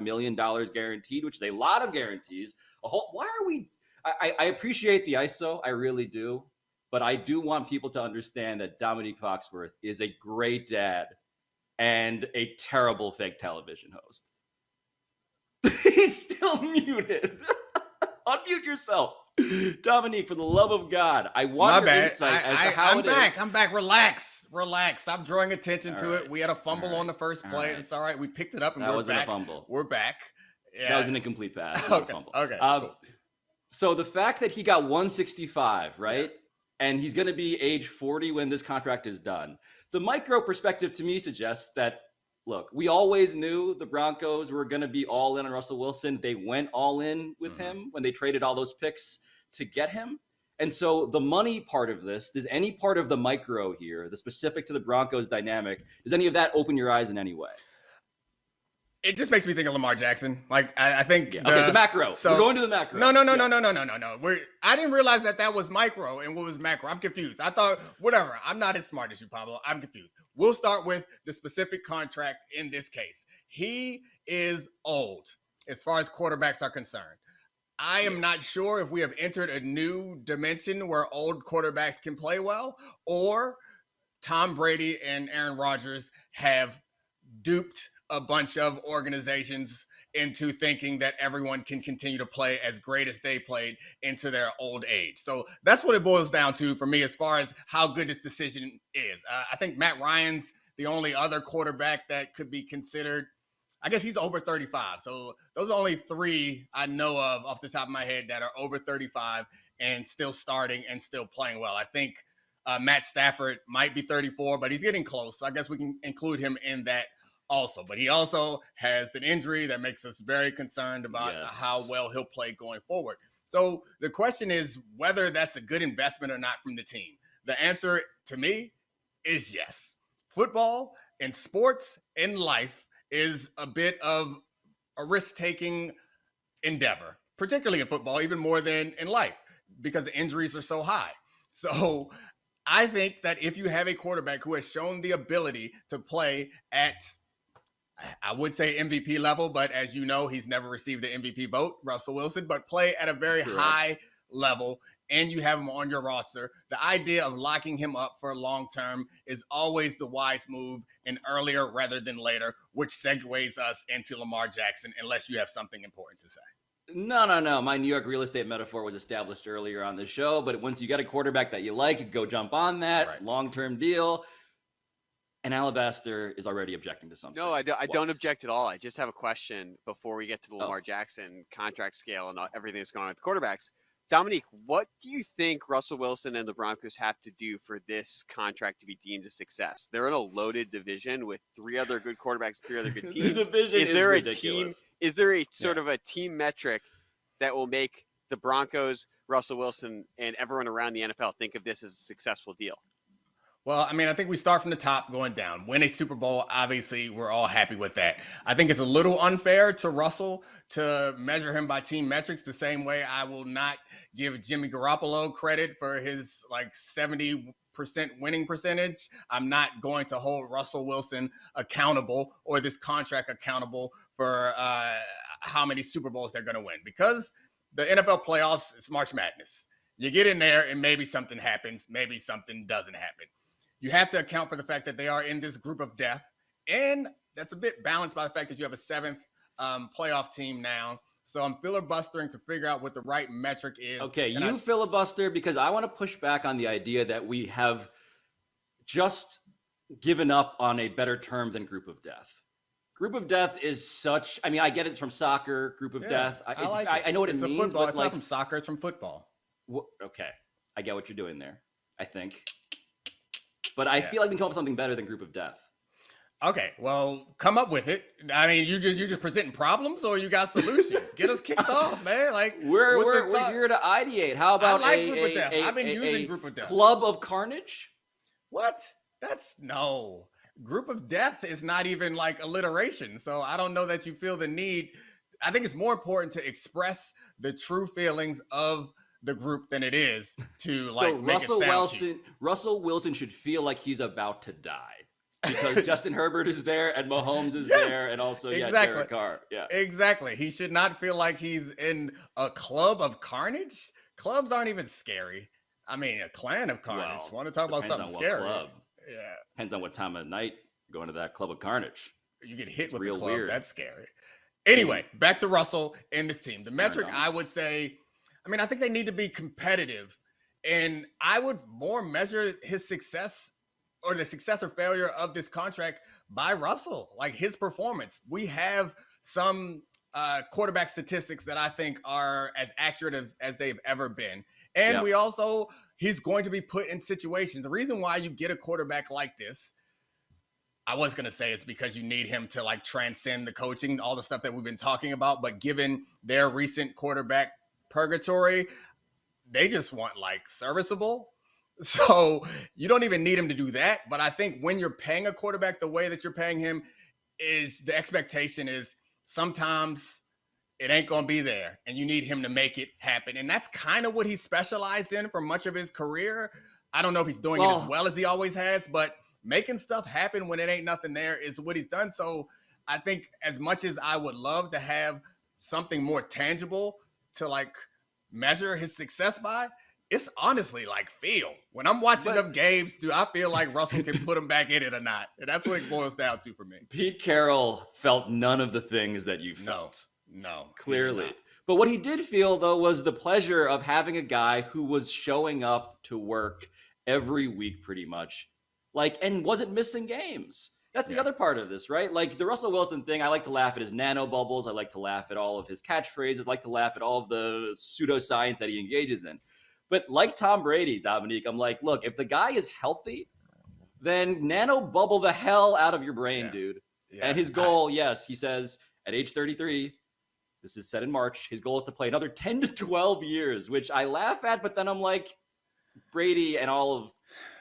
million guaranteed, which is a lot of guarantees. Why are we? I appreciate the ISO, I really do, but I do want people to understand that Domonique Foxworth is a great dad and a terrible fake television host. He's still muted. Unmute yourself. Domonique, for the love of God, I want your insight as to how I'm back. Relax. Stop drawing attention to it. We had a fumble on the first play. It's all right. We picked it up and we're back. A fumble. We're back. Yeah. That was an incomplete pass, not a fumble. Okay. Cool. So the fact that he got 165, right? Yeah. And he's going to be age 40 when this contract is done. The micro perspective to me suggests that, look, we always knew the Broncos were going to be all in on Russell Wilson. They went all in with him when they traded all those picks to get him. And so the money part of this, does any part of the micro here, the specific to the Broncos dynamic, does any of that open your eyes in any way? It just makes me think of Lamar Jackson. Like, I think... Okay, the macro. So, we're going to the macro. No. I didn't realize that was micro and what was macro. I'm confused. I thought, whatever. I'm not as smart as you, Pablo. I'm confused. We'll start with the specific contract in this case. He is old as far as quarterbacks are concerned. I am not sure if we have entered a new dimension where old quarterbacks can play well, or Tom Brady and Aaron Rodgers have duped a bunch of organizations into thinking that everyone can continue to play as great as they played into their old age. So that's what it boils down to for me as far as how good this decision is. I think Matt Ryan's the only other quarterback that could be considered. I guess he's over 35. So those are only three I know of off the top of my head that are over 35 and still starting and still playing well. I think Matt Stafford might be 34, but he's getting close. So I guess we can include him in that also. But he also has an injury that makes us very concerned about how well he'll play going forward. So the question is whether that's a good investment or not from the team. The answer to me is yes. Football and sports and life is a bit of a risk-taking endeavor, particularly in football, even more than in life, because the injuries are so high. So I think that if you have a quarterback who has shown the ability to play at, I would say MVP level, but as you know, he's never received the MVP vote, Russell Wilson, but play at a very high level, and you have him on your roster, the idea of locking him up for long term is always the wise move, and earlier rather than later, which segues us into Lamar Jackson, unless you have something important to say. No. My New York real estate metaphor was established earlier on the show, but once you get a quarterback that you like, go jump on that long-term deal. And Alabaster is already objecting to something. No, I don't object at all. I just have a question before we get to the Lamar Jackson contract scale and everything that's going on with the quarterbacks. Domonique, what do you think Russell Wilson and the Broncos have to do for this contract to be deemed a success? They're in a loaded division with three other good quarterbacks, three other good teams. The division is there ridiculous. Is there a sort of a team metric that will make the Broncos, Russell Wilson, and everyone around the NFL think of this as a successful deal? Well, I mean, I think we start from the top going down. Win a Super Bowl, obviously, we're all happy with that. I think it's a little unfair to Russell to measure him by team metrics the same way I will not give Jimmy Garoppolo credit for his 70% winning percentage. I'm not going to hold Russell Wilson accountable or this contract accountable for how many Super Bowls they're going to win, because the NFL playoffs, it's March Madness. You get in there and maybe something happens, maybe something doesn't happen. You have to account for the fact that they are in this group of death, and that's a bit balanced by the fact that you have a seventh playoff team now. So I'm filibustering to figure out what the right metric is. Okay, filibuster, because I want to push back on the idea that we have just given up on a better term than group of death. Group of death is such, I mean, I get it's from soccer, group of death. I know what it means. Football. But it's not from soccer, it's from football. Okay, I get what you're doing there, I think. But I feel like we can come up with something better than group of death. Okay, well, come up with it. I mean, you're just presenting problems, or you got solutions? Get us kicked off, man. Like we're here to ideate. How about group of death? I've been using group of death. Club of Carnage? What? No. Group of death is not even like alliteration. So I don't know that you feel the need. I think it's more important to express the true feelings of the group than it is to make it sound cheap. Russell Wilson should feel like he's about to die. because Justin Herbert is there and Mahomes is Yes, there, and also exactly. Derek Carr. Yeah, Exactly. He should not feel like he's in a club of carnage. Clubs aren't even scary. I mean, a clan of carnage. well, Want to talk about depends something on what scary? club. Yeah, Depends on what time of night going to that club of carnage. you get hit It's with the real club. weird. That's scary. Anyway, back to Russell and this team. The metric Donald. I would say, I think they need to be competitive, and I would more measure his success or the success or failure of this contract by Russell, like his performance. We have some quarterback statistics that I think are as accurate as they've ever been. And Yep. we also, he's going to be put in situations. The reason why you get a quarterback like this, I was going to say it's because you need him to like transcend the coaching, all the stuff that we've been talking about. But given their recent quarterback purgatory, they just want like serviceable. So you don't even need him to do that. But I think when you're paying a quarterback the way that you're paying him, is the expectation is sometimes it ain't going to be there and you need him to make it happen. And that's kind of what he specialized in for much of his career. I don't know if he's doing it as well as he always has, but making stuff happen when it ain't nothing there is what he's done. So I think as much as I would love to have something more tangible to like measure his success by, it's honestly like feel. When I'm watching them games, do I feel like Russell can put him back in it or not? And that's what it boils down to for me. Pete Carroll felt none of the things that you felt. No. Clearly. But what he did feel, though, was the pleasure of having a guy who was showing up to work every week pretty much, like, and wasn't missing games. That's the other part of this, right? Like the Russell Wilson thing, I like to laugh at his nano bubbles. I like to laugh at all of his catchphrases. I like to laugh at all of the pseudoscience that he engages in. But like Tom Brady, Domonique, I'm like, look, if the guy is healthy, then nano bubble the hell out of your brain, dude. Yeah. And his goal, yes, he says at age 33, this is set in March, his goal is to play another 10 to 12 years, which I laugh at, but then I'm like, Brady and all of,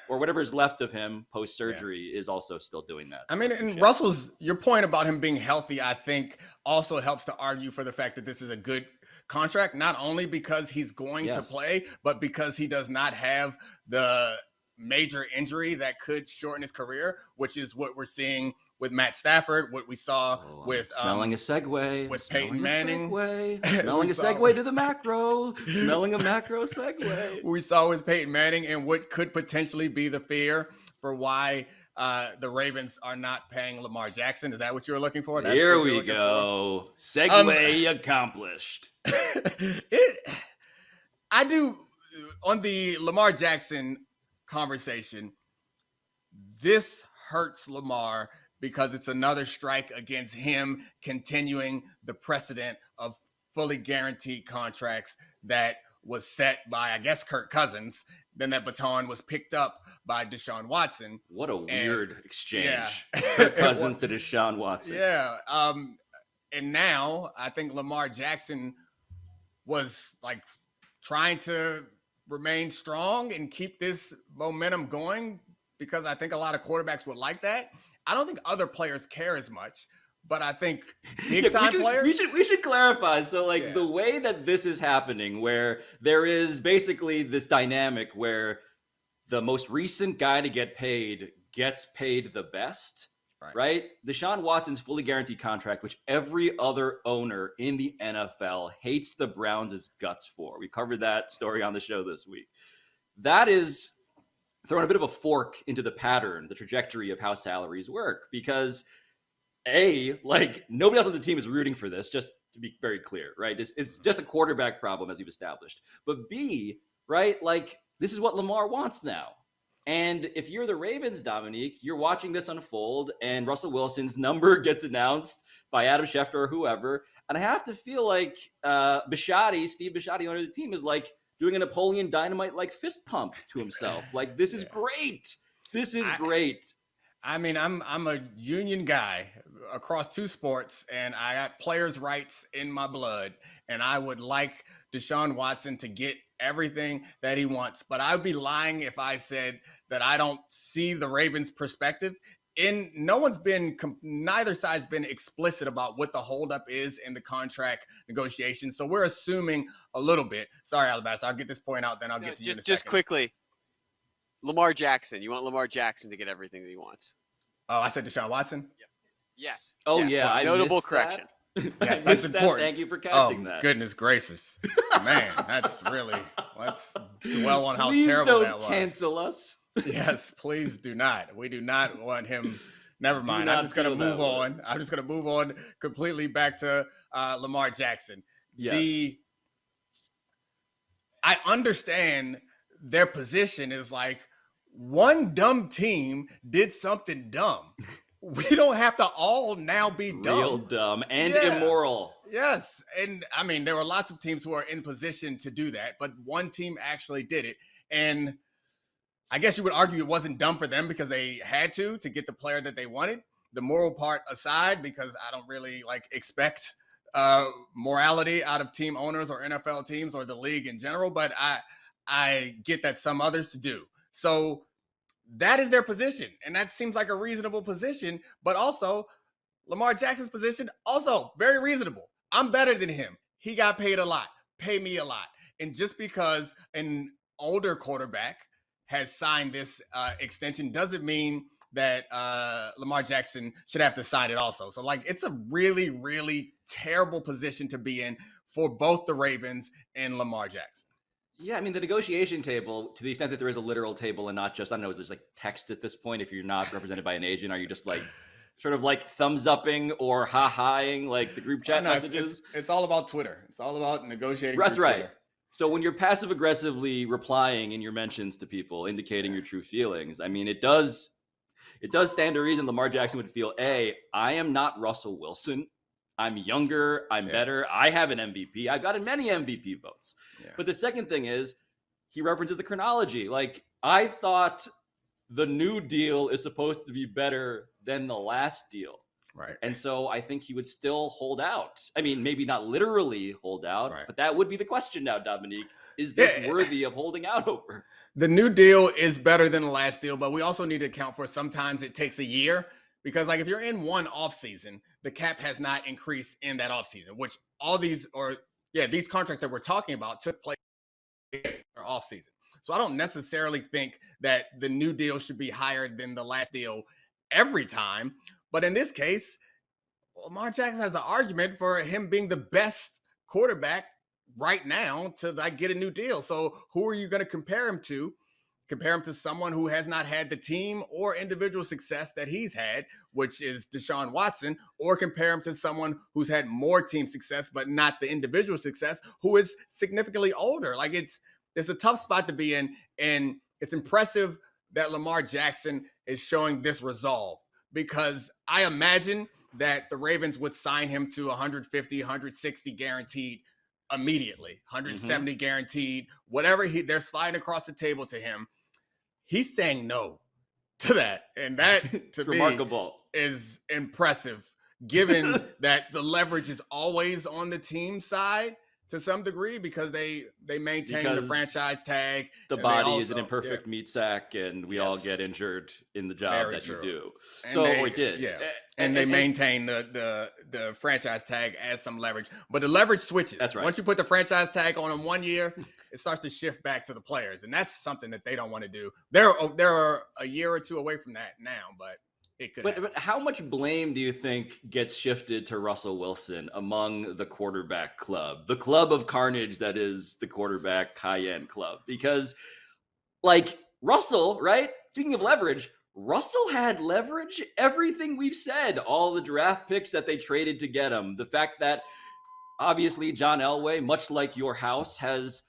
or whatever's left of him post-surgery is also still doing that. I mean, and Russell's, your point about him being healthy, I think also helps to argue for the fact that this is a good contract, not only because he's going to play, but because he does not have the major injury that could shorten his career, which is what we're seeing with Matt Stafford, what we saw with smelling a segue with Peyton Manning, smelling a segue to the macro, smelling a macro segue. We saw with Peyton Manning, and what could potentially be the fear for why the Ravens are not paying Lamar Jackson. Is that what you were looking for? Here we go. Segue accomplished. I do on the Lamar Jackson conversation. This hurts Lamar because it's another strike against him continuing the precedent of fully guaranteed contracts that was set by, I guess, Kirk Cousins. Then that baton was picked up by Deshaun Watson. What a weird exchange. Yeah. Kirk Cousins to Deshaun Watson. Yeah. And now I think Lamar Jackson was like trying to remain strong and keep this momentum going because I think a lot of quarterbacks would like that. I don't think other players care as much, but I think big-time players... We should clarify. So, like, the way that this is happening, where there is basically this dynamic where the most recent guy to get paid gets paid the best, right? Deshaun Watson's fully guaranteed contract, which every other owner in the NFL hates the Browns' guts for. We covered that story on the show this week. That is throwing a bit of a fork into the pattern, the trajectory of how salaries work, because like nobody else on the team is rooting for this, just to be very clear, right? It's just a quarterback problem, as you've established. But B, right, like this is what Lamar wants now. And if you're the Ravens, Domonique, you're watching this unfold and Russell Wilson's number gets announced by Adam Schefter or whoever. And I have to feel like Steve Bisciotti, owner of the team, is like doing a Napoleon Dynamite like fist pump to himself. Like, this is great. This is great. I mean, I'm a union guy across two sports, and I got players' rights in my blood, and I would like Deshaun Watson to get everything that he wants. But I would be lying if I said that I don't see the Ravens' perspective. Neither side's been explicit about what the holdup is in the contract negotiations. So we're assuming a little bit. Sorry, Alabaster, I'll get this point out, then I'll get to you in a second. Just quickly, Lamar Jackson. You want Lamar Jackson to get everything that he wants? Oh, I said Deshaun Watson. Yes. Oh yes. yeah, I Notable missed correction. That. Yes, I that's missed important. That. Thank you for catching that. Goodness gracious, man, that's really. Let's dwell on how Please terrible don't that was. cancel us. Yes, please do not. We do not want him. Never mind. not I'm just going to feel that move way. on. I'm just going to move on completely back to Lamar Jackson. Yes. I understand their position is like one dumb team did something dumb. We don't have to all now be dumb. Real dumb and immoral. Yes. And I mean, there were lots of teams who are in position to do that, but one team actually did it. And I guess you would argue it wasn't dumb for them because they had to get the player that they wanted. The moral part aside, because I don't really expect morality out of team owners or NFL teams or the league in general, but I get that some others do. So that is their position, and that seems like a reasonable position, but also Lamar Jackson's position, also very reasonable. I'm better than him. He got paid a lot. Pay me a lot. And just because an older quarterback has signed this extension doesn't mean that Lamar Jackson should have to sign it also. So it's a really, really terrible position to be in for both the Ravens and Lamar Jackson. Yeah, I mean, the negotiation table, to the extent that there is a literal table and not just, I don't know, is there's text at this point? If you're not represented by an agent, are you just sort of thumbs upping or ha-haing the group chat messages? It's all about Twitter. It's all about negotiating. That's right. Twitter. So when you're passive aggressively replying in your mentions to people, indicating your true feelings, I mean, it does stand to reason Lamar Jackson would feel, I am not Russell Wilson. I'm younger. I'm better. I have an MVP. I've gotten many MVP votes. Yeah. But the second thing is he references the chronology. I thought the new deal is supposed to be better than the last deal. Right. And so I think he would still hold out. I mean, maybe not literally hold out, but that would be the question now, Domonique. Is this worthy of holding out over? The new deal is better than the last deal, but we also need to account for sometimes it takes a year. Because if you're in one offseason, the cap has not increased in that offseason, which these contracts that we're talking about took place in our offseason. So I don't necessarily think that the new deal should be higher than the last deal every time. But in this case, Lamar Jackson has an argument for him being the best quarterback right now to get a new deal. So who are you going to compare him to? Compare him to someone who has not had the team or individual success that he's had, which is Deshaun Watson, or compare him to someone who's had more team success, but not the individual success, who is significantly older. It's a tough spot to be in. And it's impressive that Lamar Jackson is showing this resolve, because I imagine that the Ravens would sign him to 150, 160 guaranteed immediately, 170 guaranteed, whatever they're sliding across the table to him. He's saying no to that. And that, to me, remarkable. Is impressive, given that the leverage is always on the team side to some degree, because they maintain the franchise tag. The body is an imperfect meat sack, and we all get injured in the job you do. And so we did. Yeah. And they maintain the franchise tag as some leverage. But the leverage switches. That's right. Once you put the franchise tag on them 1 year, it starts to shift back to the players. And that's something that they don't want to do. They're a year or two away from that now, but it could happen. But how much blame do you think gets shifted to Russell Wilson among the quarterback club, the club of carnage that is the quarterback high-end club? Because Russell, right? Speaking of leverage, Russell had leverage. Everything we've said, all the draft picks that they traded to get him, the fact that obviously John Elway, much like your house, has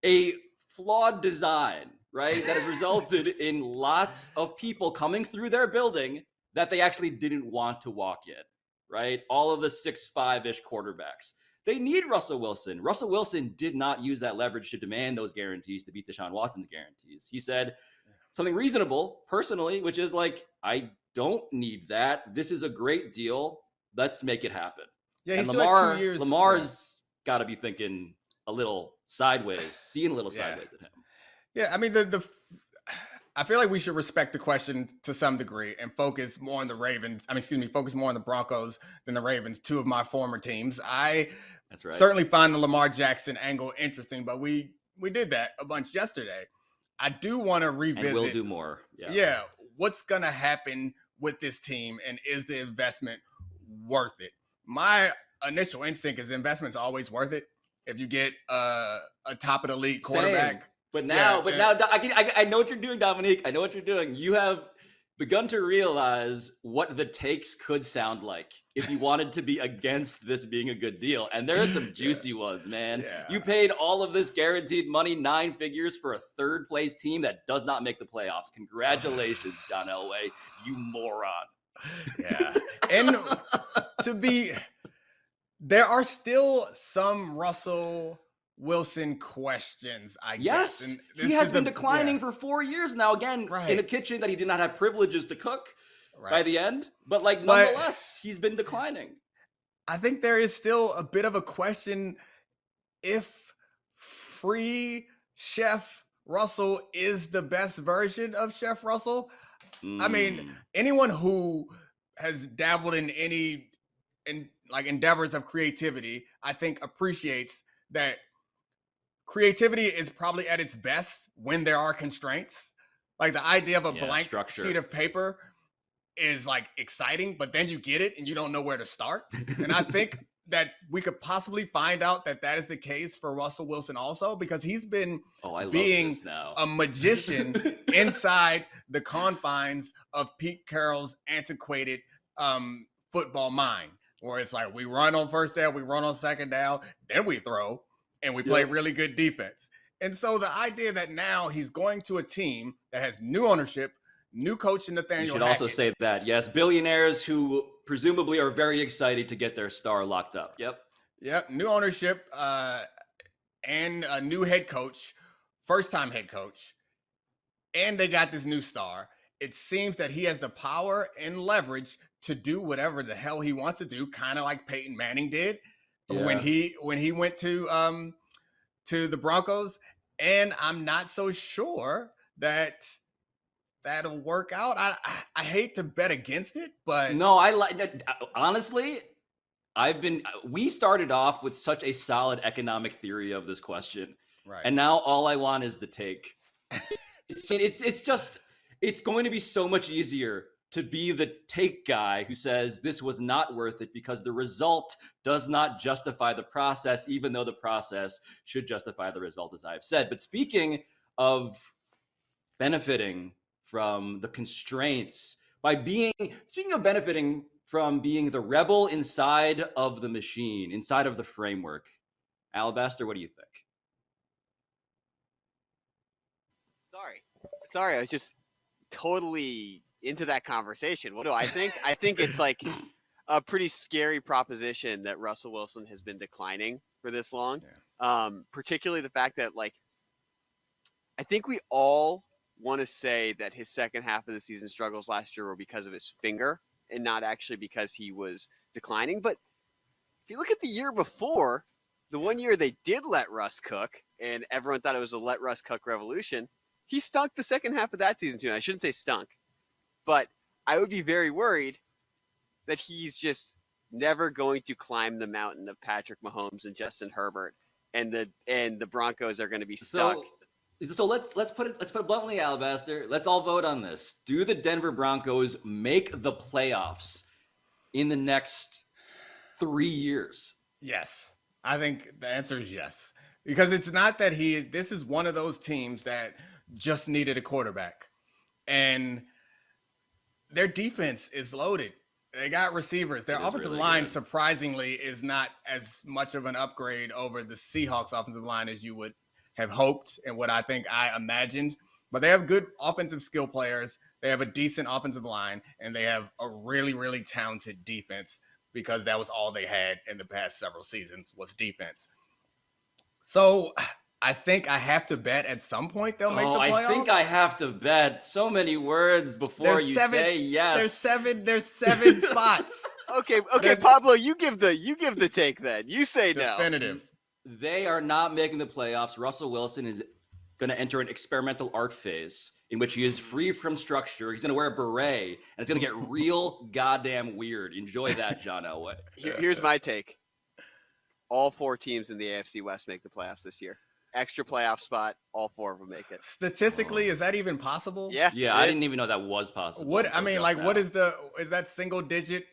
a flawed design, right? That has resulted in lots of people coming through their building that they actually didn't want to walk in, right? All of the 6'5" quarterbacks. They need Russell Wilson. Russell Wilson did not use that leverage to demand those guarantees to beat Deshaun Watson's guarantees. He said something reasonable, personally, which is I don't need that. This is a great deal. Let's make it happen. Yeah, he's still at 2 years. Lamar's got to be thinking a little sideways, seeing a little sideways at him. Yeah, I mean, I feel like we should respect the question to some degree and focus more on the Ravens. Focus more on the Broncos than the Ravens, two of my former teams. That's right. Certainly find the Lamar Jackson angle interesting, but we did that a bunch yesterday. I do want to revisit. And we'll do more. Yeah. What's going to happen with this team, and is the investment worth it? My initial instinct is the investment's always worth it if you get a top of the league quarterback. Same. But now, I know what you're doing, Domonique. I know what you're doing. You have begun to realize what the takes could sound like if you wanted to be against this being a good deal. And there are some juicy ones, man. Yeah. You paid all of this guaranteed money, 9 figures, for a third place team that does not make the playoffs. Congratulations, John Elway, you moron. Yeah. And there are still some Russell Wilson questions, I guess. Yes, he has been declining for 4 years now. Again, in a kitchen that he did not have privileges to cook by the end. But nonetheless, he's been declining. I think there is still a bit of a question if free Chef Russell is the best version of Chef Russell. I mean, anyone who has dabbled in any endeavors of creativity, I think appreciates that creativity is probably at its best when there are constraints. Like the idea of a blank sheet of paper is exciting, but then you get it and you don't know where to start. And I think that we could possibly find out that is the case for Russell Wilson also, because he's been being a magician inside the confines of Pete Carroll's antiquated football mind, where it's like we run on first down, we run on second down, then we throw, and we play really good defense. And so the idea that now he's going to a team that has new ownership, new coach in Nathaniel You should Hackett. also say that, yes, billionaires who presumably are very excited to get their star locked up. Yep, new ownership and a new head coach, first-time head coach, and they got this new star. It seems that he has the power and leverage to do whatever the hell he wants to do, kind of like Peyton Manning did when he went to the Broncos. And I'm not so sure that that'll work out. I hate to bet against it, but no, honestly, we started off with such a solid economic theory of this question, right? And now all I want is the take. It's going to be so much easier to be the take guy who says this was not worth it because the result does not justify the process, even though the process should justify the result, as I've said. But speaking of benefiting from the constraints, speaking of benefiting from being the rebel inside of the machine, inside of the framework, Alabaster, what do you think? Sorry, I was just totally into that conversation. What do I think? I think it's a pretty scary proposition that Russell Wilson has been declining for this long. Yeah. Particularly the fact that I think we all want to say that his second half of the season struggles last year were because of his finger and not actually because he was declining. But if you look at the year before, the one year they did let Russ cook and everyone thought it was a let Russ cook revolution, he stunk the second half of that season too. And I shouldn't say stunk, but I would be very worried that he's just never going to climb the mountain of Patrick Mahomes and Justin Herbert, and the Broncos are going to be stuck. So let's put it bluntly, Alabaster. Let's all vote on this. Do the Denver Broncos make the playoffs in the next 3 years? Yes. I think the answer is yes. Because it's not that this is one of those teams that just needed a quarterback. And their defense is loaded. They got receivers. Their offensive line, surprisingly, is not as much of an upgrade over the Seahawks offensive line as you would have hoped and what I imagined. But they have good offensive skill players. They have a decent offensive line, and they have a really, really talented defense because that was all they had in the past several seasons was defense. So I think I have to bet at some point they'll make the playoffs. I think I have to bet. So many words before say yes. There's seven spots. Okay, Pablo, you give the take then. You say no. Definitive. They are not making the playoffs. Russell Wilson is going to enter an experimental art phase in which he is free from structure. He's going to wear a beret, and it's going to get real goddamn weird. Enjoy that, John Elway. Here's my take. All 4 teams in the AFC West make the playoffs this year. extra playoff spot. All 4 of them make it. Statistically, is that even possible? Yeah. Yeah, I didn't even know that was possible. What I mean, like, now. what is that single digit?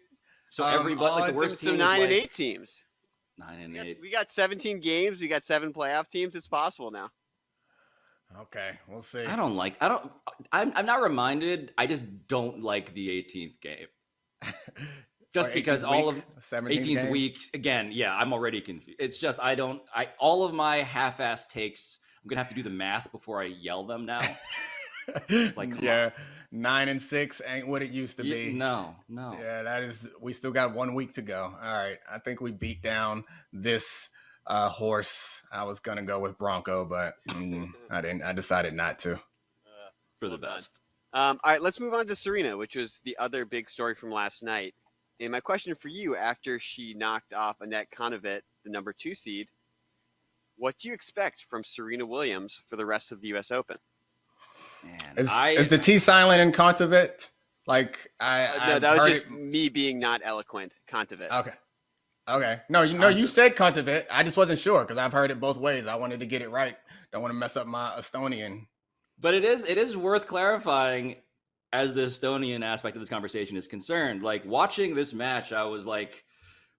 So everybody, like the odds? worst So team 9 is and like 8 teams. 9 and 8. We got 17 games. We got 7 playoff teams. It's possible now. Okay, we'll see. I'm not reminded. I just don't like the 18th game. Just because all of 18th weeks again, yeah, I'm already confused. It's just all of my half-ass takes, I'm gonna have to do the math before I yell them now. It's like, come on. 9 and 6 ain't what it used to be. No. Yeah, we still got 1 week to go. All right, I think we beat down this horse. I was gonna go with Bronco, but I didn't. I decided not to. For the best. All right, let's move on to Serena, which was the other big story from last night. And my question for you, after she knocked off Annette Kontaveit, the number 2 seed, what do you expect from Serena Williams for the rest of the U.S. Open? Man, is the T silent in Kontaveit? Like no, that was just me being not eloquent. Kontaveit. Okay. No, you said Kontaveit. I just wasn't sure because I've heard it both ways. I wanted to get it right. Don't want to mess up my Estonian. But it is worth clarifying as the Estonian aspect of this conversation is concerned. Like watching this match, I was like,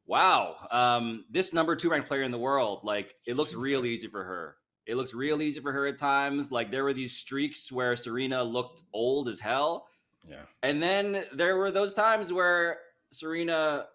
wow, this number 2 ranked player in the world, like it looks real easy for her. It looks real easy for her at times. Like there were these streaks where Serena looked old as hell. Yeah. And then there were those times where Serena,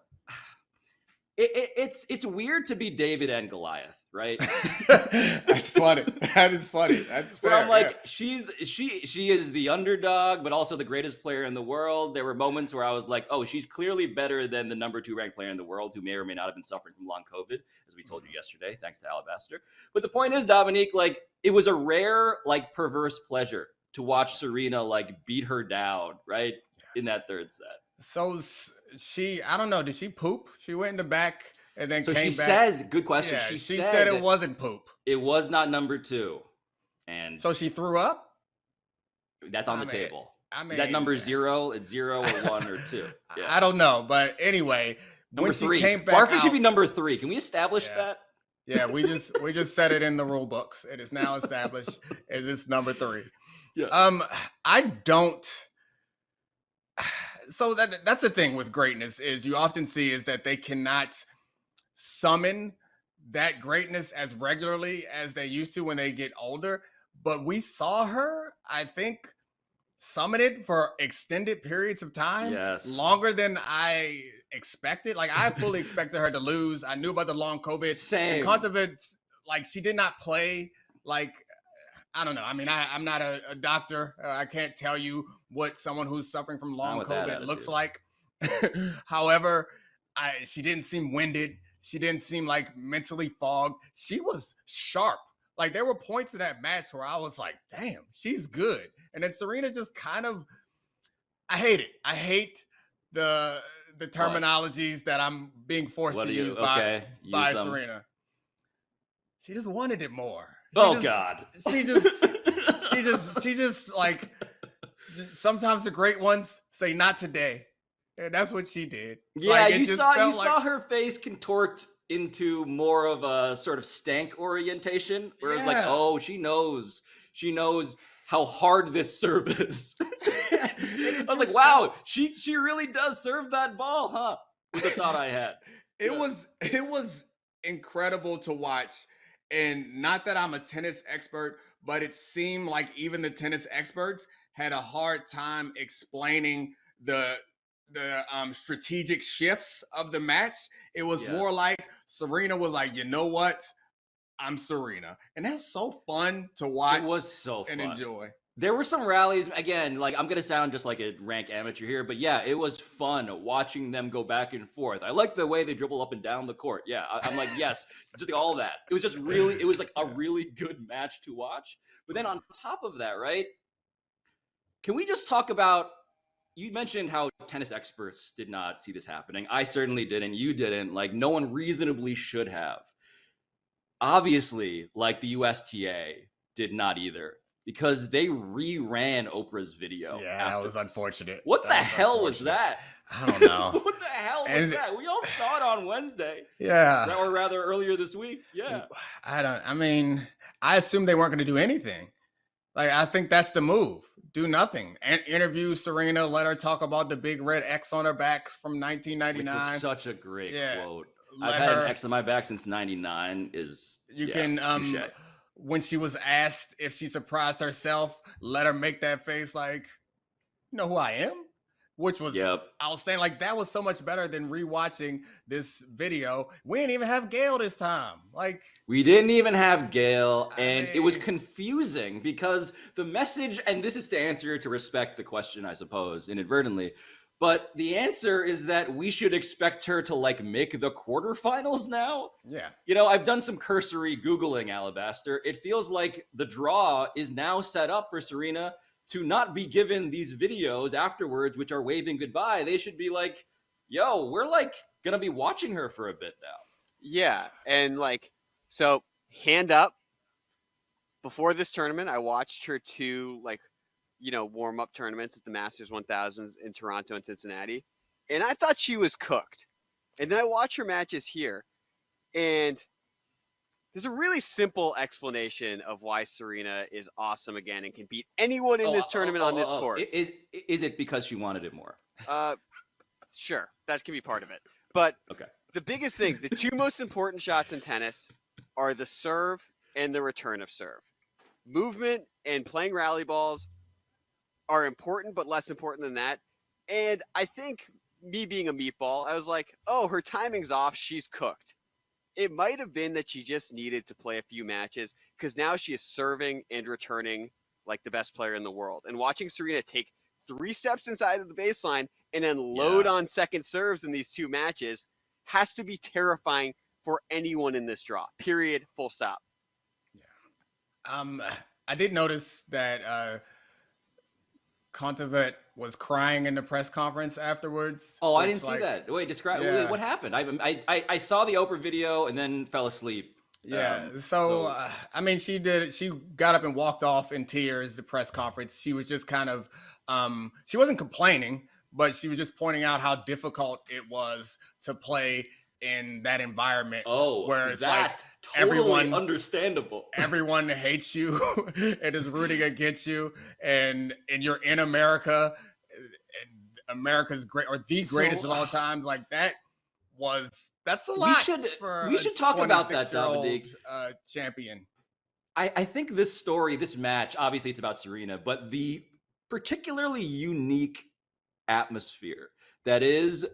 it's weird to be David and Goliath, right? That's funny. That is funny. That's fair. Where I'm like, she is the underdog, but also the greatest player in the world. There were moments where I was like, oh, she's clearly better than the number 2 ranked player in the world, who may or may not have been suffering from long COVID, as we told you yesterday, thanks to Alabaster. But the point is, Domonique, like it was a rare, like perverse pleasure to watch Serena like beat her down, right, in that 3rd set. So I don't know, did she poop? She went in the back and then so came she back. Says, good question. Yeah, she said it wasn't poop. It was not number 2. And so she threw up? That's on the table. Is that number 0? It's 0 or 1 or 2. Yeah. I don't know, but anyway, number when 3. She came back Barfy should be number 3. Can we establish that? Yeah, we just said it in the rule books. It is now established as it's number 3. Yeah. I don't. So that's the thing with greatness is you often see is that they cannot summon that greatness as regularly as they used to when they get older. But we saw her, I think, summon it for extended periods of time. Yes. Longer than I expected. Like I fully expected her to lose. I knew about the long COVID. Same. And Kontaveit, like she did not play like, I don't know. I mean, I'm not a doctor. I can't tell you what someone who's suffering from long COVID looks like. However, she didn't seem winded. She didn't seem like mentally fogged. She was sharp. Like there were points in that match where I was like, damn, she's good. And then Serena just kind of, I hate it. I hate the terminologies that I'm being forced to use by Serena. She just wanted it more. God. She just like sometimes the great ones say not today. And that's what she did. Yeah, like, you saw her face contort into more of a sort of stank orientation, where it's like, oh, she knows how hard this serve is. I was like, wow, she really does serve that ball, huh? Was the thought I had. It was incredible to watch. And not that I'm a tennis expert, but it seemed like even the tennis experts had a hard time explaining the strategic shifts of the match. It was more like Serena was like, you know what? I'm Serena. And that's so fun to watch. It was so fun. And enjoy. There were some rallies, again, like I'm going to sound just like a rank amateur here, but yeah, it was fun watching them go back and forth. I like the way they dribble up and down the court. Yeah, I'm like, yes, just all that. It was just really, it was like a really good match to watch. But then on top of that, right, can we just talk about, you mentioned how tennis experts did not see this happening. I certainly didn't. You didn't. Like no one reasonably should have. Obviously, like the USTA did not either. Because they reran Oprah's video. Yeah, that was unfortunate. What the hell was that? I don't know. What the hell was And- that? We all saw it on Wednesday, Yeah. or rather earlier this week. Yeah. I mean, I assumed they weren't going to do anything. Like, I think that's the move. Do nothing. And interview Serena, let her talk about the big red X on her back from Which 1999. was such a great quote. Let I've had her- an X on my back since '99. Touche. When she was asked if she surprised herself, let her make that face like, you know who I am? Which was outstanding. Like, that was so much better than rewatching this video. We didn't even have Gail this time. Like, we didn't even have Gail, and I it was mean- confusing because the message, and this is to answer to respect the question, I suppose, inadvertently, but the answer is that we should expect her to like make the quarterfinals now. yeah. You know, I've done some cursory Googling, Alabaster. It feels like the draw is now set up for Serena to not be given these videos afterwards, which are waving goodbye. They should be like, yo, we're like going to be watching her for a bit now. Yeah, and like, so hand up. Before this tournament, I watched her two warm up tournaments at the Masters 1000 in Toronto and Cincinnati, and I thought she was cooked. And then I watch her matches here, and there's a really simple explanation of why Serena is awesome again and can beat anyone in this tournament on this court. Is it because she wanted it more? Sure, that can be part of it. But Okay. the biggest thing, the two most important shots in tennis are the serve and the return of serve. Movement and playing rally balls are important, but less important than that. And I think me being a meatball, I was like, oh, her timing's off. She's cooked. It might have been that she just needed to play a few matches because now she is serving and returning like the best player in the world. And watching Serena take 3 steps inside of the baseline and then load on second serves in these 2 matches has to be terrifying for anyone in this draw. Period. Full stop. I did notice that Contavet was crying in the press conference afterwards. Oh, I which, didn't see like, that. Wait, describe. yeah. Wait, what happened? I saw the Oprah video and then fell asleep. Yeah. I mean, she got up and walked off in tears. The press conference. She was just kind of, she wasn't complaining, but she was just pointing out how difficult it was to play in that environment. Oh, where it's that like totally everyone- understandable. everyone hates you and is rooting against you, and you're in America, and America's great or the greatest of all times. Like that's a lot. We should talk about that, 26-year-old, Dominique. Champion. I think this match, obviously it's about Serena, but the particularly unique atmosphere that is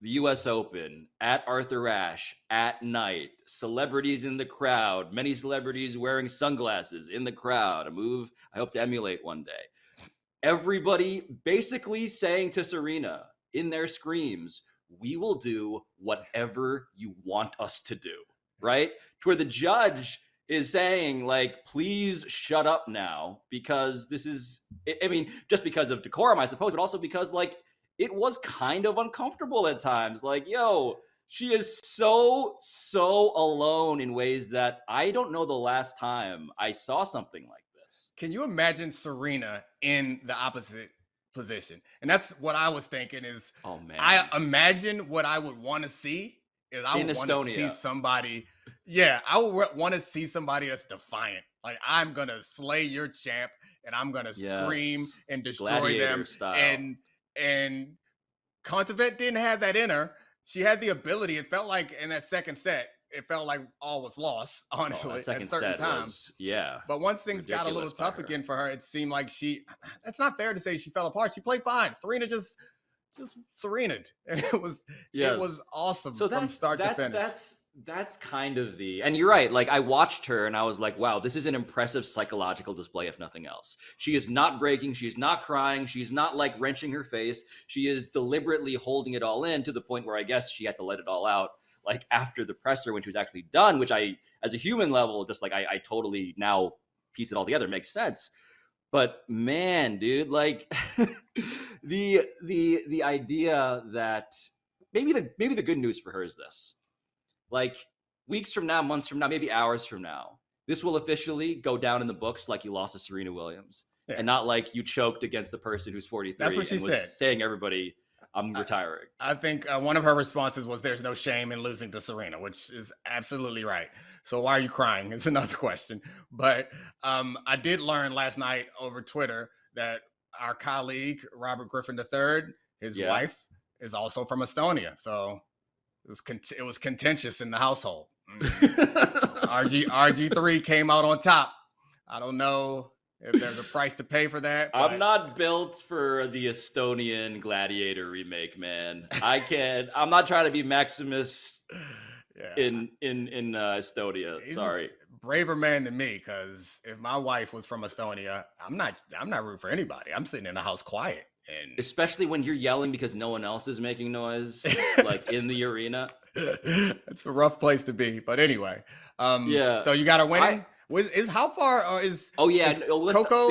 the US Open at Arthur Ashe at night, celebrities in the crowd, many celebrities wearing sunglasses in the crowd, a move I hope to emulate one day. Everybody basically saying to Serena in their screams, we will do whatever you want us to do, right? To where the judge is saying, like, please shut up now, because this is, I mean, just because of decorum, I suppose, but also because, like, it was kind of uncomfortable at times. Like, yo, she is so alone in ways that I don't know the last time I saw something like this. Can you imagine Serena in the opposite position? And that's what I was thinking is, Oh, man. I imagine what I would want to see is I In would want to see Estonia. somebody. Yeah, I would want to see somebody that's defiant. Like, I'm going to slay your champ and I'm going to scream and destroy Gladiator them. style. And Contavet didn't have that in her. She had the ability. It felt like in that second set, it felt like all was lost, honestly, that second at certain set times. was, yeah. But once things got a little ridiculous by tough her. again for her, it seemed like that's not fair to say she fell apart. She played fine. Serena just serened. And it was awesome from start to finish. That's kind of and you're right. Like, I watched her and I was like, wow, this is an impressive psychological display, if nothing else. She is not breaking. She's not crying. She's not like wrenching her face. She is deliberately holding it all in to the point where I guess she had to let it all out, like after the presser when she was actually done, which I, as a human level, just like I totally now piece it all together. It makes sense. But man, dude, like the idea that maybe the good news for her is this. Like, weeks from now, months from now, maybe hours from now, this will officially go down in the books like you lost to Serena Williams, and not like you choked against the person who's 43 That's what she and was said. saying everybody I'm retiring. I think one of her responses was, "There's no shame in losing to Serena," which is absolutely right. So why are you crying? Is another question. But I did learn last night over Twitter that our colleague Robert Griffin III, his wife, is also from Estonia. So it was contentious in the household. RG3 came out on top. I don't know if there's a price to pay for that. But I'm not built for the Estonian Gladiator remake, man. I'm not trying to be Maximus in Estonia. Sorry. Braver man than me, because if my wife was from Estonia, I'm not rooting for anybody. I'm sitting in the house quiet. And especially when you're yelling because no one else is making noise, like in the arena. It's a rough place to be. But anyway, so you got a winning. Is Coco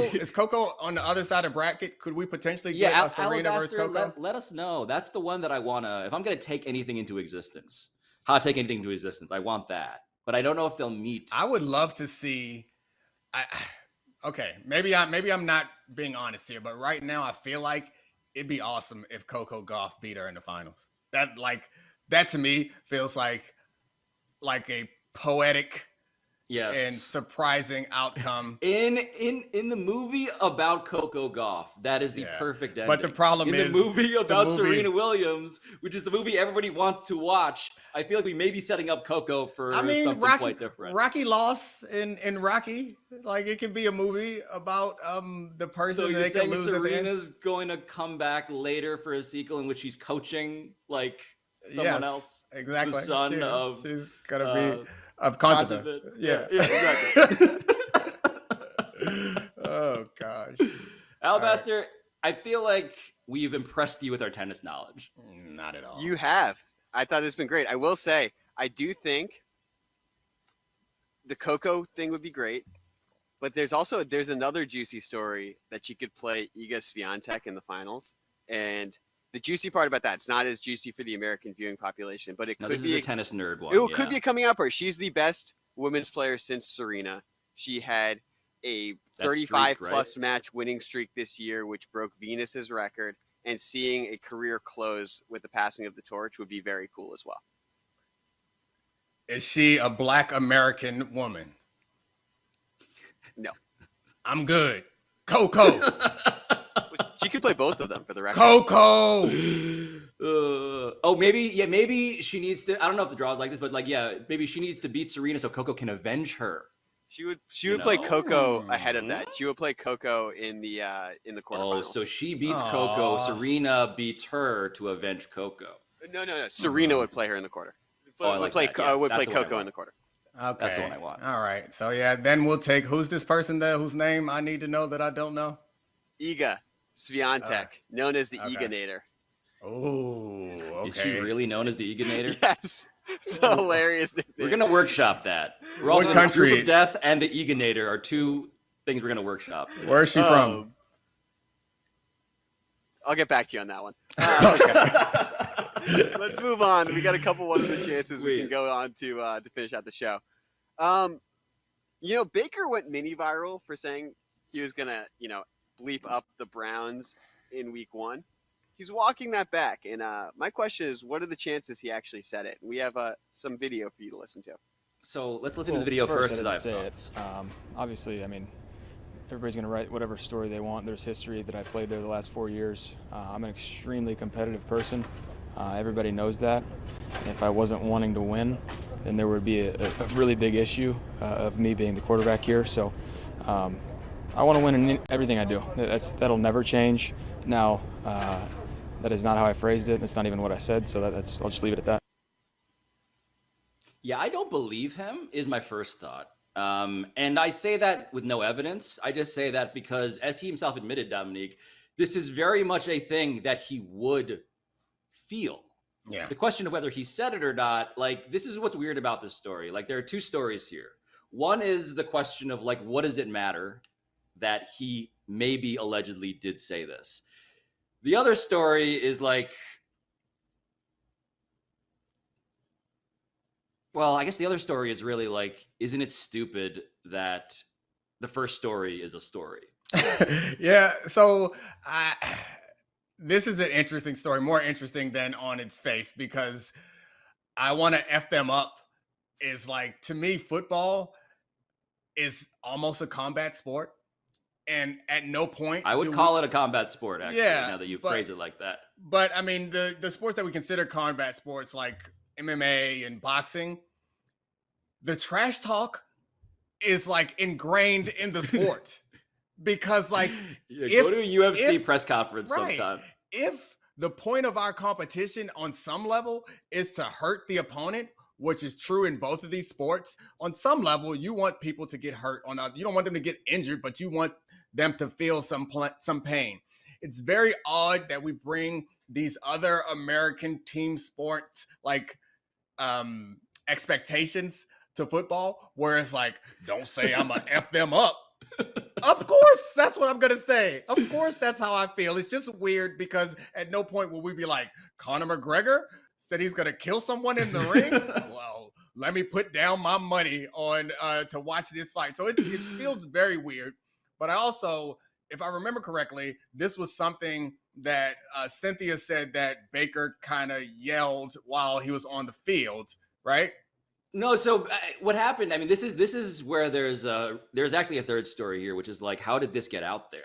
is Coco on the other side of bracket? Could we potentially get a Serena versus Coco? Let us know. That's the one that I want to. If I'm going to take anything into existence, I want that. But I don't know if they'll meet. I would love to see. Maybe I'm not being honest here, but right now I feel like it'd be awesome if Coco Gauff beat her in the finals. That to me feels like a poetic. Yes. And surprising outcome. In the movie about Coco Gauff, that is the perfect ending. But the problem is the movie about Serena Williams, which is the movie everybody wants to watch, I feel like we may be setting up Coco for something quite different. Rocky lost in Rocky. Like, it could be a movie about the person so that they can lose Serena's going to come back later for a sequel in which she's coaching like someone else. Exactly. The son of she's gonna be of continent. Yeah, exactly. Oh gosh, Alabaster, right. I feel like we've impressed you with our tennis knowledge. Not at all. You have. I thought it's been great. I will say, I do think the Coco thing would be great, but there's another juicy story that she could play Iga Swiatek in the finals, and the juicy part about that, it's not as juicy for the American viewing population, but it could be a tennis nerd one. It could be a coming out party. She's the best women's player since Serena. She had a 35-plus match winning streak this year, which broke Venus's record, and seeing a career close with the passing of the torch would be very cool as well. Is she a Black American woman? No. I'm good. Coco. She could play both of them for the record. Coco. Maybe she needs to. I don't know if the draw is like this, but maybe she needs to beat Serena so Coco can avenge her. She would play Coco ahead of that. She would play Coco in the quarterfinals. Oh, so she beats Coco. Serena beats her to avenge Coco. No. Serena would play her in the quarter. Would play Coco in the quarter. Okay, that's the one I want. All right, so then we'll take who's this person whose name I need to know that I don't know. Iga Swiatek, known as the Iganator. Oh, okay. Is she really known as the Iganator? Yes. It's a hilarious nickname. We're gonna workshop that. We're also what country? Group of Death and the Iganator are two things we're gonna workshop. Where is she from? I'll get back to you on that one. Let's move on. We got a couple one of the chances we can go on to finish out the show. Baker went mini viral for saying he was gonna, bleep up the Browns in week 1. He's walking that back, and my question is, what are the chances he actually said it? We have some video for you to listen to. So let's listen to the video first. I didn't say it. Obviously, everybody's going to write whatever story they want. There's history that I played there the last 4 years. I'm an extremely competitive person. Everybody knows that. If I wasn't wanting to win, then there would be a really big issue of me being the quarterback here. So I want to win in everything I do. That'll never change. Now, that is not how I phrased it. That's not even what I said. So I'll just leave it at that. Yeah, I don't believe him is my first thought. And I say that with no evidence. I just say that because, as he himself admitted, Domonique, this is very much a thing that he would feel. Yeah. The question of whether he said it or not, this is what's weird about this story. There are two stories here. One is the question of, what does it matter that he maybe allegedly did say this? The other story is well, I guess the other story is really isn't it stupid that the first story is a story? Yeah. So this is an interesting story, more interesting than on its face, because I want to F them up. Is like, to me, football is almost a combat sport. And at no point I would call it a combat sport, actually, Yeah, now that you but- phrase it like that. But I mean, the sports that we consider combat sports, like MMA and boxing, the trash talk is like ingrained in the sport. Because like, Yeah, go to a UFC if- press conference right. sometime. if the point of our competition on some level is to hurt the opponent, which is true in both of these sports, on some level you want people to get hurt. You don't want them to get injured, but you want them to feel some pain. It's very odd that we bring these other American team sports like expectations to football, where it's like, don't say I'm gonna F them up. Of course, that's what I'm gonna say. Of course, that's how I feel. It's just weird because at no point will we be like, Conor McGregor said he's gonna kill someone in the ring. Well, let me put down my money on to watch this fight. So it feels very weird. But I also, if I remember correctly, this was something that Cynthia said that Baker kind of yelled while he was on the field, right? No, so what happened? I mean, this is where there's actually a third story here, which is like, how did this get out there?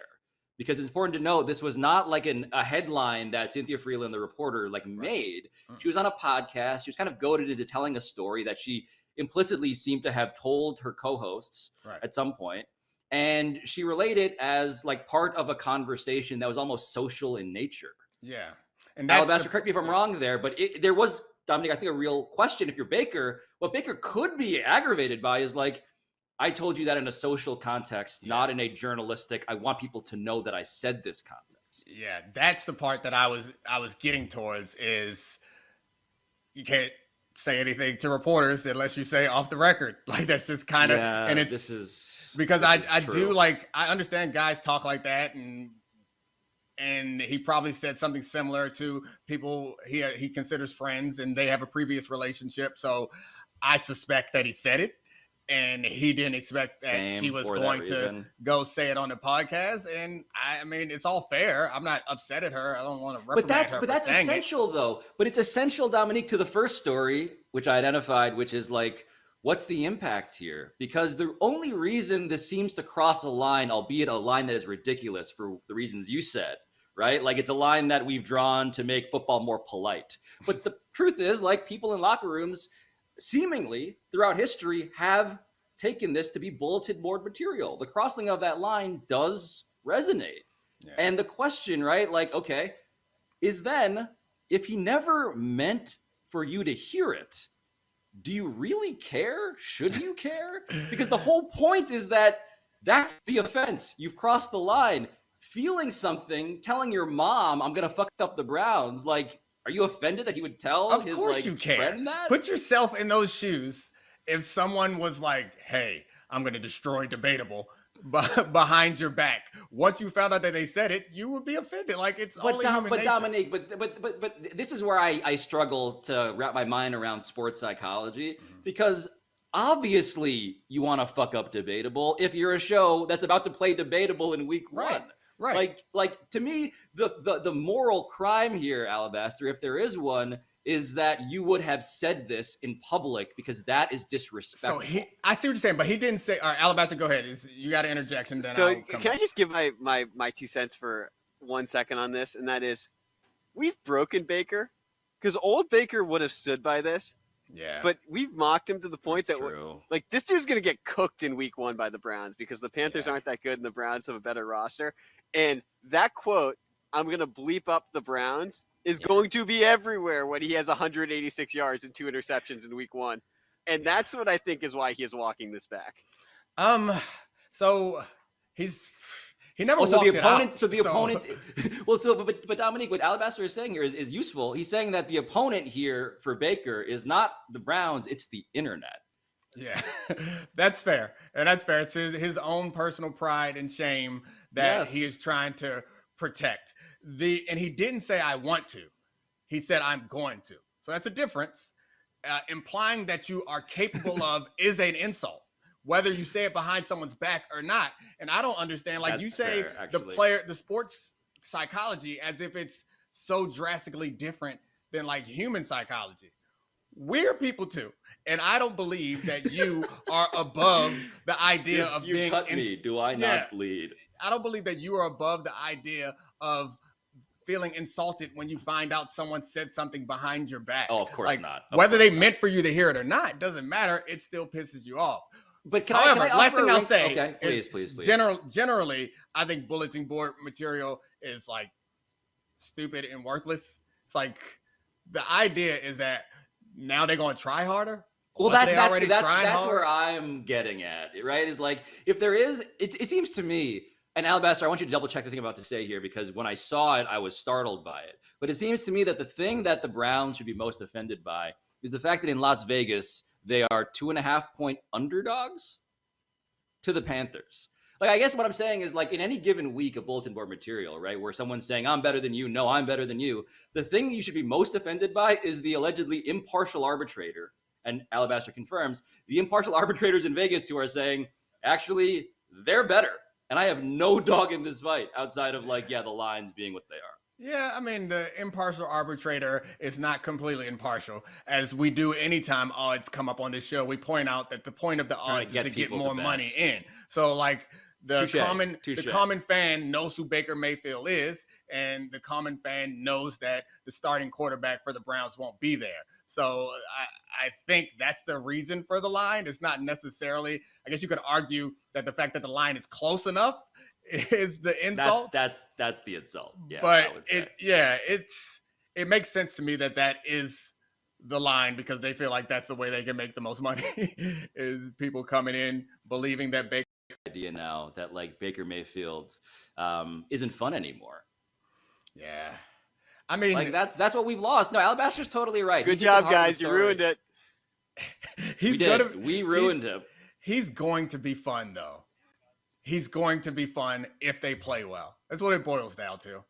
Because it's important to note this was not like a headline that Cynthia Freeland, the reporter, made. She was on a podcast. She was kind of goaded into telling a story that she implicitly seemed to have told her co-hosts at some point. And she relayed it as like part of a conversation that was almost social in nature. Yeah. And that's Alabaster, correct me if I'm wrong there, but there was, Dominique, I think a real question. If you're Baker, what Baker could be aggravated by is like, I told you that in a social context, not in a journalistic, I want people to know that I said this context. Yeah, that's the part that I was getting towards, is you can't say anything to reporters unless you say off the record. Like, that's just kind of, and it's this is because this I is do true. like, I understand guys talk like that, and he probably said something similar to people he considers friends, and they have a previous relationship. So I suspect that he said it, and he didn't expect that she was going to go say it on the podcast. And I mean, it's all fair. I'm not upset at her. I don't want to reprimand her. But that's essential, though. But it's essential, Dominique, to the first story, which I identified, which is like, what's the impact here? Because the only reason this seems to cross a line, albeit a line that is ridiculous for the reasons you said, right? Like, it's a line that we've drawn to make football more polite. But the truth is, like, people in locker rooms seemingly throughout history have taken this to be bulletin board material. The crossing of that line does resonate. Yeah. And the question, right? Like, okay, is then, if he never meant for you to hear it, do you really care? Should you care? Because the whole point is that that's the offense. You've crossed the line. Feeling something, telling your mom, I'm going to fuck up the Browns. Like, are you offended that he would tell his friend that? Put yourself in those shoes. If someone was like, hey, I'm going to destroy Debatable behind your back, once you found out that they said it, you would be offended. Like, it's only human nature. Dominique, but this is where I struggle to wrap my mind around sports psychology, because obviously you want to fuck up Debatable if you're a show that's about to play Debatable in week one. Right. Like to me, the moral crime here, Alabaster, if there is one, is that you would have said this in public, because that is disrespectful. So I see what you're saying, but he didn't say. All right, Alabaster, go ahead. You got an interjection. Then so can I just give my 2 cents for 1 second on this? And that is, we've broken Baker, because old Baker would have stood by this. Yeah. But we've mocked him to the point That's that true. like, this dude's going to get cooked in week 1 by the Browns, because the Panthers aren't that good and the Browns have a better roster. And that quote, I'm going to bleep up the Browns, is going to be everywhere when he has 186 yards and 2 interceptions in week 1. And that's what I think is why he is walking this back. So he never walked it out. But Dominique, what Alabaster is saying here is useful. He's saying that the opponent here for Baker is not the Browns, it's the internet. Yeah, that's fair. And that's fair. It's his own personal pride and shame that he is trying to protect. And he didn't say, I want to. He said, I'm going to. So that's a difference. Implying that you are capable of is an insult, whether you say it behind someone's back or not. And I don't understand. Like, that's you say, fair, the sports psychology as if it's so drastically different than like human psychology. We're people too, and I don't believe that you are above the idea of you being. Cut me, do I not bleed? I don't believe that you are above the idea of feeling insulted when you find out someone said something behind your back. Oh, of course not. Whether they meant for you to hear it or not, doesn't matter. It still pisses you off. But however, last thing I'll say, okay, please. Generally, I think bulletin board material is like stupid and worthless. It's like the idea is that now they're going to try harder. Well, that's where I'm getting at, right? Is like, if there is, it seems to me, and Alabaster, I want you to double check the thing I'm about to say here, because when I saw it, I was startled by it. But it seems to me that the thing that the Browns should be most offended by is the fact that in Las Vegas, they are 2.5-point underdogs to the Panthers. Like, I guess what I'm saying is, like, in any given week of bulletin board material, right, where someone's saying, I'm better than you, no, I'm better than you, the thing you should be most offended by is the allegedly impartial arbitrator, and Alabaster confirms, the impartial arbitrators in Vegas who are saying, actually, they're better. And I have no dog in this fight outside of, like, the lines being what they are. Yeah, I mean, the impartial arbitrator is not completely impartial. As we do anytime odds come up on this show, we point out that the point of the odds is to get more money in. So, like, the common fan knows who Baker Mayfield is, and the common fan knows that the starting quarterback for the Browns won't be there. So I think that's the reason for the line. It's not necessarily, I guess you could argue that the fact that the line is close enough is the insult. That's the insult. Yeah, but it makes sense to me that is the line, because they feel like that's the way they can make the most money is people coming in believing that Baker idea now that, like, Baker Mayfield isn't fun anymore. Yeah. I mean, like, that's what we've lost. No, Alabaster's totally right. Good job, guys. You ruined it. We ruined him. He's going to be fun, though. He's going to be fun if they play well. That's what it boils down to.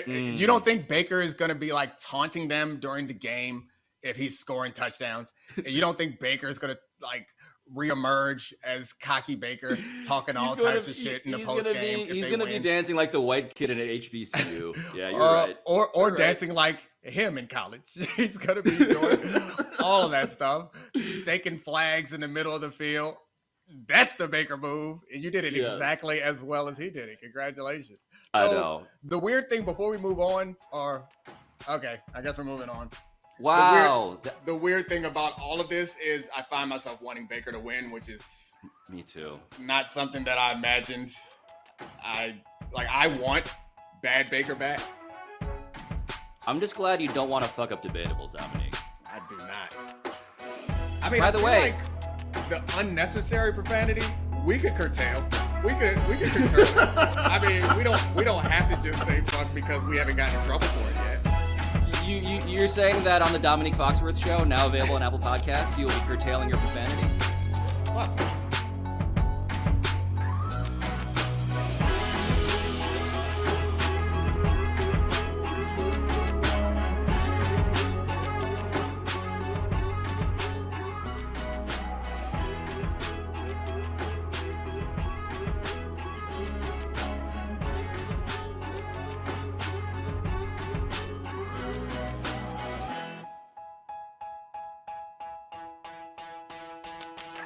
You don't think Baker is going to be, like, taunting them during the game if he's scoring touchdowns? And you don't think Baker is going to, like, reemerge as cocky Baker, talking all types of shit in the post game? He's going to be dancing like the white kid in an HBCU. Yeah, you're right. Or dancing like him in college. He's going to be doing all of that stuff. Staking flags in the middle of the field. That's the Baker move. And you did it exactly as well as he did it. Congratulations. I know. The weird thing before we move on, okay, I guess we're moving on. Wow. The weird thing about all of this is I find myself wanting Baker to win, which is me too. Not something that I imagined. I want bad Baker back. I'm just glad you don't want to fuck up debatable, Domonique. I do not. I mean, by the way, like the unnecessary profanity we could curtail. We could curtail. I mean, we don't have to just say fuck because we haven't gotten in trouble for it yet. You're saying that on the Domonique Foxworth show, now available on Apple Podcasts, you will be curtailing your profanity?